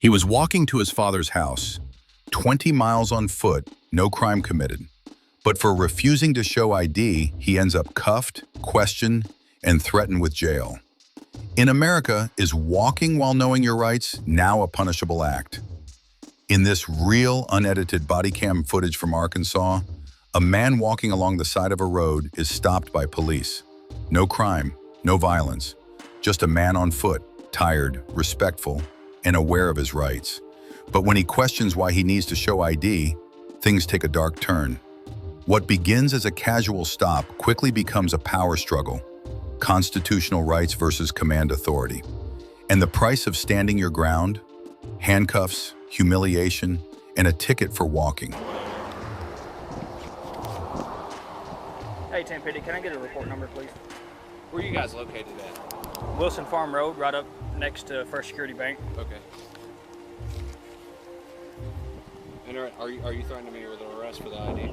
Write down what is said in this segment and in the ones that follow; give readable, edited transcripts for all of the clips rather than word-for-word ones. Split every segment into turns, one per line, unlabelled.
He was walking to his father's house, 20 miles on foot, no crime committed. But for refusing to show ID, he ends up cuffed, questioned, and threatened with jail. In America, is walking while knowing your rights now a punishable act? In this real, unedited body cam footage from Arkansas, a man walking along the side of a road is stopped by police. No crime, no violence, just a man on foot, tired, respectful, and aware of his rights. But when he questions why he needs to show ID, things take a dark turn. What begins as a casual stop quickly becomes a power struggle, constitutional rights versus command authority. And the price of standing your ground? Handcuffs, humiliation, and a ticket for walking.
Hey, Tim Petty, can I get a report number, please?
Where are you guys located at?
Wilson Farm Road, right up next to First Security Bank.
Okay. And are you threatening me with an arrest for the ID?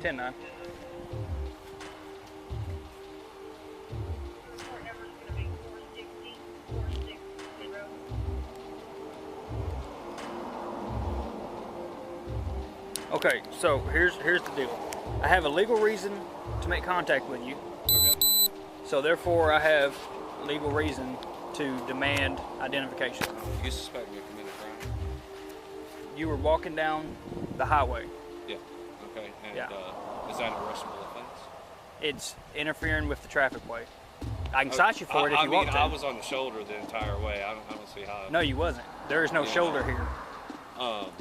Ten nine. Okay, so here's the deal. I have a legal reason to make contact with you.
Okay.
So therefore I have legal reason to demand identification.
You suspect me of committing a crime?
You were walking down the highway.
Yeah. Okay. And
Yeah.
Is that an arrestable offense?
It's interfering with the traffic way. I can cite you for it if you want to.
I was on the shoulder the entire way. I don't see how.
No, you wasn't. There is no shoulder here.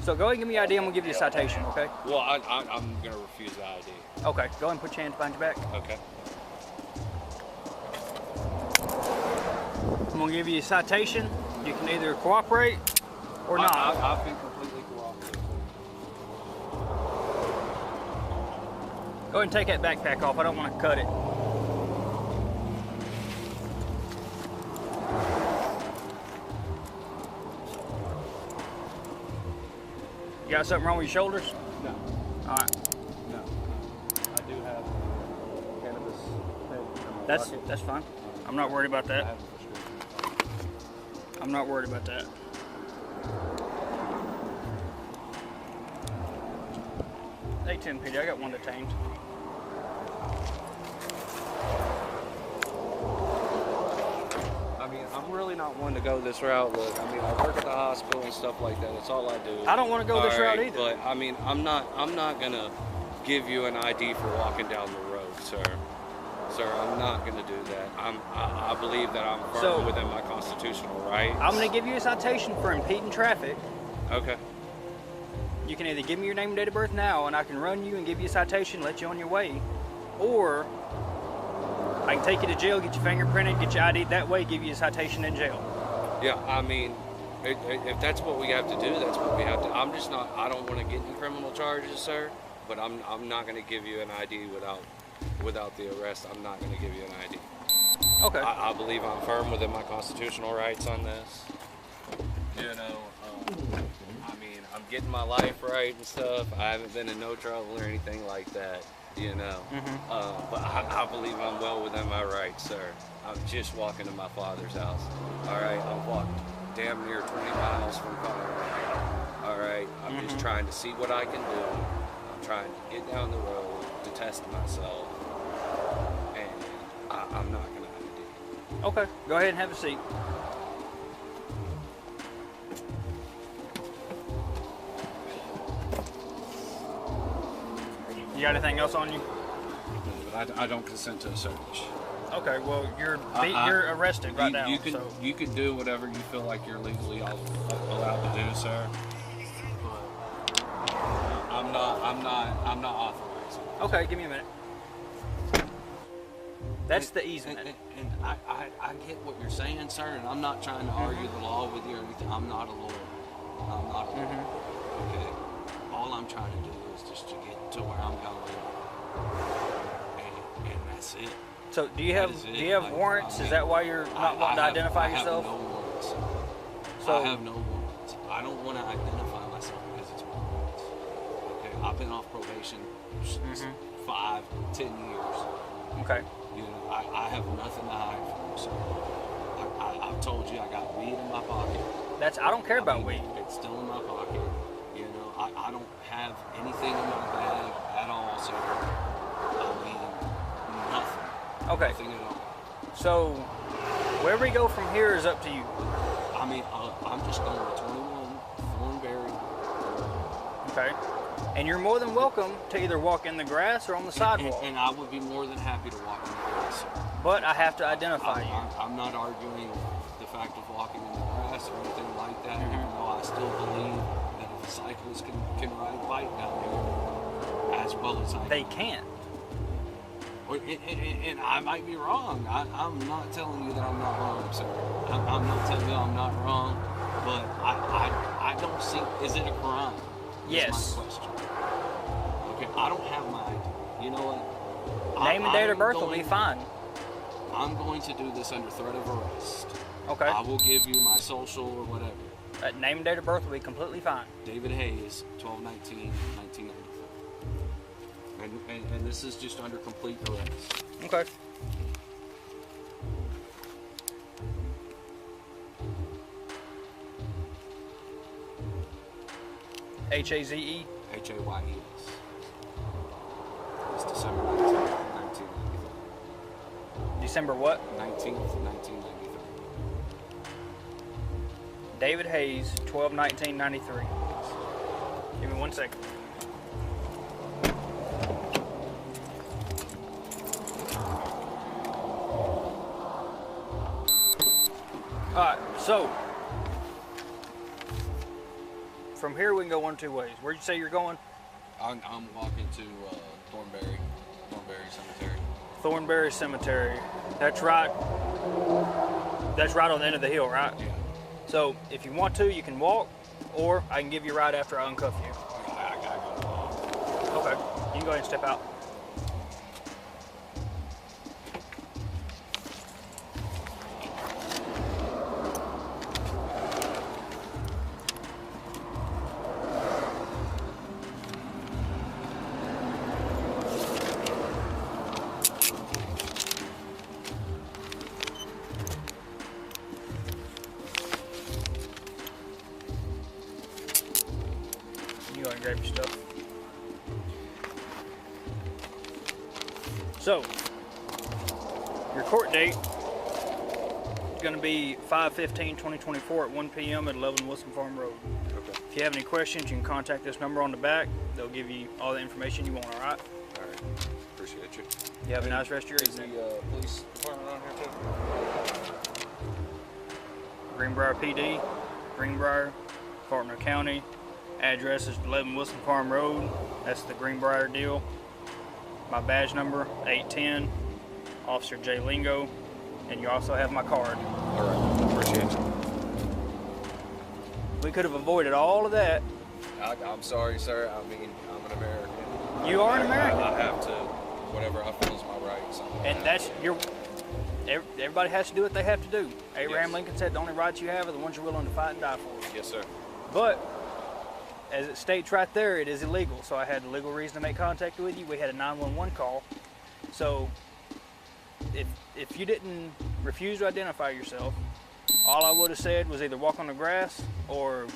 So go ahead and give me your ID and we'll give you a citation, okay?
Well, I'm going to refuse the ID.
Okay, go ahead and put your hands behind your back.
Okay.
I'm going to give you a citation. You can either cooperate or not.
I've been completely cooperative.
Go ahead and take that backpack off. I don't want to cut it. You got something wrong with your shoulders?
No.
All right.
No. I do have cannabis.
That's fine. I'm not worried about that. I'm not worried about that. Hey, Tim Petty, I got one detained.
I mean, I'm really not one to go this route. Look, I mean, I work at the hospital and stuff like that. That's all I do.
I don't want to go this route either.
But I mean, I'm not gonna give you an ID for walking down the road, sir. Sir, I'm not gonna do that. I believe that I'm firm within my constitutional rights.
I'm gonna give you a citation for impeding traffic.
Okay.
You can either give me your name and date of birth now, and I can run you and give you a citation, let you on your way, or I can take you to jail, get you fingerprinted, get your ID that way, give you a citation in jail.
Yeah, I mean, if that's what we have to do, that's what we have to. I'm just not. I don't want to get in criminal charges, sir. But I'm not going to give you an ID without the arrest. I'm not going to give you an ID.
Okay.
I believe I'm firm within my constitutional rights on this. You know, I mean, I'm getting my life right and stuff. I haven't been in no trouble or anything like that. You know, but I believe I'm well within my rights, sir. I'm just walking to my father's house. All right, I've walked damn near 20 miles from home. All right, I'm just trying to see what I can do. I'm trying to get down the road to test myself, and I'm not gonna ID.
Okay, go ahead and have a seat. You got anything else on you?
But I don't consent to a search.
Okay, well you're arrested right now.
You can do whatever you feel like you're legally allowed to do, sir. But I'm not authorized.
Okay, give me a minute. That's the easement.
And I get what you're saying, sir, and I'm not trying to argue the law with you or anything. I'm not a lawyer. I'm not a lawyer. Okay. All I'm trying to do is just to get to where I'm going, and that's it.
So do you have warrants? Is that why you're not wanting to identify yourself?
I have no warrants.
So
I have no warrants. I don't want to identify myself because it's warrants. Okay, I've been off probation 5, 10 years.
Okay.
You know, I have nothing to hide from, sir. I've told you I got weed in my pocket.
I don't care about weed.
It's still in my pocket. You know, I don't have anything in my bag at all, sir. I mean, nothing.
Okay.
Nothing at all.
So, where we go from here is up to you.
I mean, I'm just going to 21 Thornberry.
Okay. And you're more than welcome to either walk in the grass or on the sidewalk.
And I would be more than happy to walk in the grass, sir.
But I have to identify you.
I'm not arguing the fact of walking in the grass or anything like that, even though I still believe that if a cyclist can ride a bike down here as well as I can.
They can't.
And I might be wrong. I'm not telling you that I'm not wrong, sir. I'm not telling you I'm not wrong, but I don't see, is it a crime?
Yes.
Is my question. Okay, I don't have my ID. You know what?
Name and date of birth will be fine.
I'm going to do this under threat of arrest.
Okay.
I will give you my social or whatever.
Name and date of birth will be completely fine.
David Hayes, 12/19/1994. And this is just under complete arrest.
Okay. Haze?
Hayes. It's December 19th, 1993.
December what?
19th, 1993.
David Hayes, 12/19/93. Give me 1 second. Alright, so from here we can go one of two ways. Where'd you say you're going?
I'm walking to Thornberry Cemetery.
Thornberry Cemetery. That's right. That's right on the end of the hill, right?
Yeah.
So if you want to, you can walk, or I can give you a ride after I uncuff you.
I gotta go.
Okay. You can go ahead and step out. You go ahead and grab your stuff. So, your court date is going to be 5/15/2024 at 1 p.m. at 11 Wilson Farm Road.
Okay.
If you have any questions, you can contact this number on the back. They'll give you all the information you want, all right?
All right. Appreciate you.
You have a nice rest of your
Is the
evening.
police department on here too?
Greenbrier PD, Greenbrier, Faulkner County. Address is 11 Wilson Farm Road. That's the Greenbrier deal. My badge number, 810, Officer J. Lingo, and you also have my card.
All right. Appreciate you.
We could have avoided all of that.
I'm sorry, sir. I mean, I'm an American.
You are an American.
I have to, whatever I feel is my rights.
And that's your, everybody has to do what they have to do. Abraham
Yes.
Lincoln said the only rights you have are the ones you're willing to fight and die for.
Yes, sir.
But, as it states right there, it is illegal. So I had a legal reason to make contact with you. We had a 911 call. So, if you didn't refuse to identify yourself, all I would have said was either walk on the grass or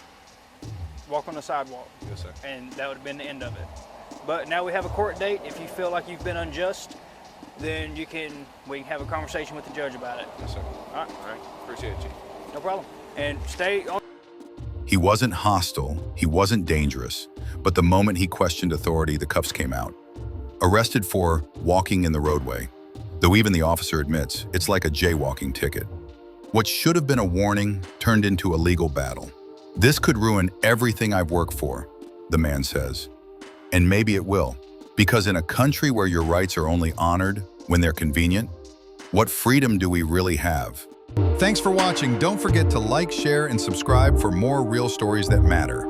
walk on the sidewalk.
Yes, sir.
And that would have been the end of it. But now we have a court date. If you feel like you've been unjust, then we can have a conversation with the judge about it.
Yes, sir.
All right?
All right. Appreciate you.
No problem. And stay on.
He wasn't hostile, he wasn't dangerous, but the moment he questioned authority, the cuffs came out. Arrested for walking in the roadway, though even the officer admits it's like a jaywalking ticket. What should have been a warning turned into a legal battle. This could ruin everything I've worked for, the man says. And maybe it will, because in a country where your rights are only honored when they're convenient, what freedom do we really have? Thanks for watching. Don't forget to like, share, and subscribe for more real stories that matter.